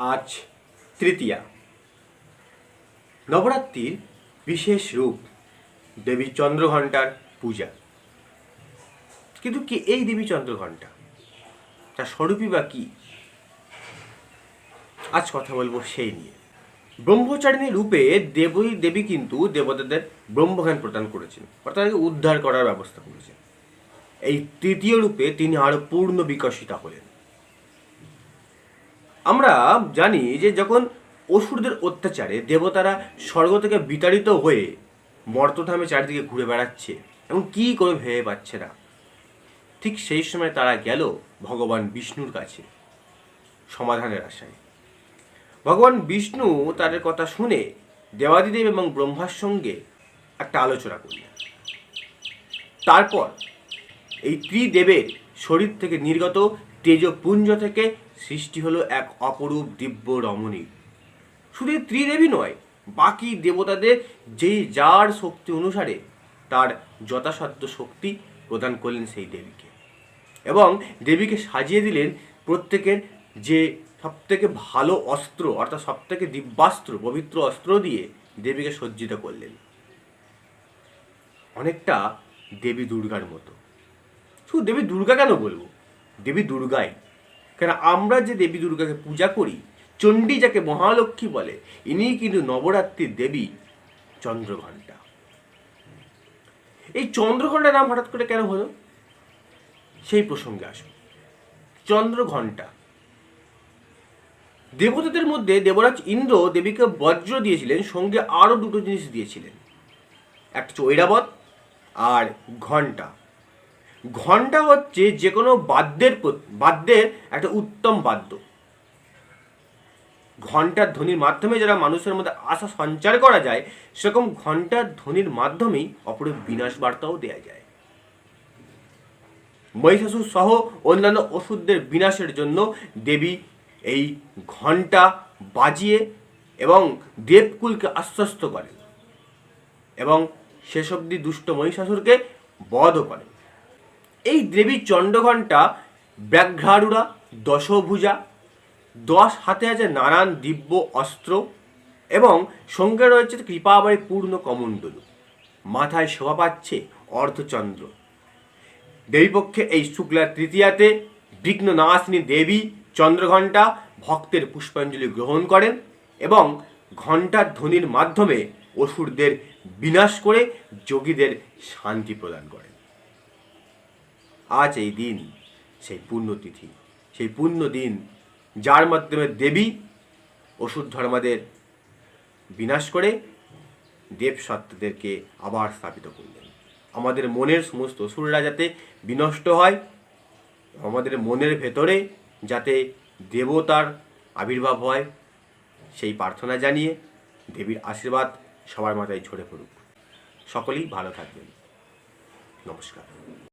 আজ তৃতীয়া, নবরাত্রির বিশেষ রূপ দেবী চন্দ্রঘণ্টার পূজা। কিন্তু কি এই দেবী চন্দ্রঘণ্টা, তার স্বরূপই বা কি? আজ কথা বলবো সেই নিয়ে। ব্রহ্মচারিণী রূপে দেবী কিন্তু দেবতাদের ব্রহ্মজ্ঞান প্রদান করেছেন, অর্থাৎ উদ্ধার করার ব্যবস্থা করেছেন। এই তৃতীয় রূপে তিনি আরো পূর্ণ বিকশিতা হলেন। আমরা জানি যে যখন অসুরদের অত্যাচারে দেবতারা স্বর্গ থেকে বিতাড়িত হয়ে মর্তধামে চারিদিকে ঘুরে বেড়াচ্ছে এবং কি করে ভেবে পাচ্ছে না, ঠিক সেই সময় তারা গেল ভগবান বিষ্ণুর কাছে সমাধানের আশায়। ভগবান বিষ্ণু তাদের কথা শুনে দেবাদিদেব এবং ব্রহ্মার সঙ্গে একটা আলোচনা করলেন। তারপর এই ত্রিদেবের শরীর থেকে নির্গত তেজপুঞ্জ থেকে সৃষ্টি হলো এক অপরূপ দিব্য রমণী। শুধু ত্রিদেবী নয়, বাকি দেবতাদের যেই যার শক্তি অনুসারে তার যথাসাধ্য শক্তি প্রদান করলেন সেই দেবীকে, এবং দেবীকে সাজিয়ে দিলেন প্রত্যেকের যে সবথেকে ভালো অস্ত্র, অর্থাৎ সবথেকে দিব্যাস্ত্র পবিত্র অস্ত্র দিয়ে দেবীকে সজ্জিত করলেন। অনেকটা দেবী দুর্গার মতো। শুধু দেবী দুর্গা কেন বলবো, দেবী দুর্গাই। কেন আমরা যে দেবী দুর্গাকে পূজা করি, চণ্ডী যাকে মহালক্ষ্মী বলে, ইনিই কিন্তু নবরাত্রির দেবী চন্দ্রঘণ্টা। এই চন্দ্রঘণ্টা নাম হঠাৎ করে কেন হলো, সেই প্রসঙ্গে আসুন। চন্দ্রঘণ্টা, দেবতাদের মধ্যে দেবরাজ ইন্দ্র দেবীকে বজ্র দিয়েছিলেন, সঙ্গে আরো দুটো জিনিস দিয়েছিলেন, একটা হচ্ছে ঐরাবত আর ঘণ্টা। ঘণ্টা হচ্ছে যে কোনো বাদ্যের একটা উত্তম বাদ্য। ঘণ্টার ধ্বনির মাধ্যমে যারা মানুষের মধ্যে আশা সঞ্চার করা যায়, সেরকম ঘণ্টার ধ্বনির মাধ্যমেই অপরের বিনাশ বার্তাও দেওয়া যায়। মহিষাসুর সহ অন্যান্য অসুরদের বিনাশের জন্য দেবী এই ঘণ্টা বাজিয়ে এবং দেবকুলকে আশ্বস্ত করেন এবং শেষ অবধি দুষ্ট মহিষাসুরকে বধও করেন। এই দেবী চন্দ্রঘণ্টা ব্যাঘ্রারূঢ়া, দশভুজা, 10 হাতে আছে নানান দিব্য অস্ত্র এবং সঙ্গে রয়েছে কৃপাবারে পূর্ণ কমণ্ডলু। মাথায় শোভা পাচ্ছে অর্ধচন্দ্র। দেবীপক্ষে এই শুক্লা তৃতীয়াতে বিঘ্ন নাশিনী দেবী চন্দ্রঘণ্টা ভক্তের পুষ্পাঞ্জলি গ্রহণ করেন এবং ঘণ্টার ধ্বনির মাধ্যমে অসুরদের বিনাশ করে যোগীদের শান্তি প্রদান করেন। আজ এই দিন সেই পুণ্যতিথি, সেই পুণ্য দিন, যার মাধ্যমে দেবী অসুর ধর্মাদের বিনাশ করে দেব সত্তাদেরকে আবার স্থাপিত করলেন। আমাদের মনের সমস্ত অসুররা যাতে বিনষ্ট হয়, আমাদের মনের ভেতরে যাতে দেবতার আবির্ভাব হয়, সেই প্রার্থনা জানিয়ে দেবীর আশীর্বাদ সবার মাথায় ঝরে পড়ুক। সকলেই ভালো থাকবেন। নমস্কার।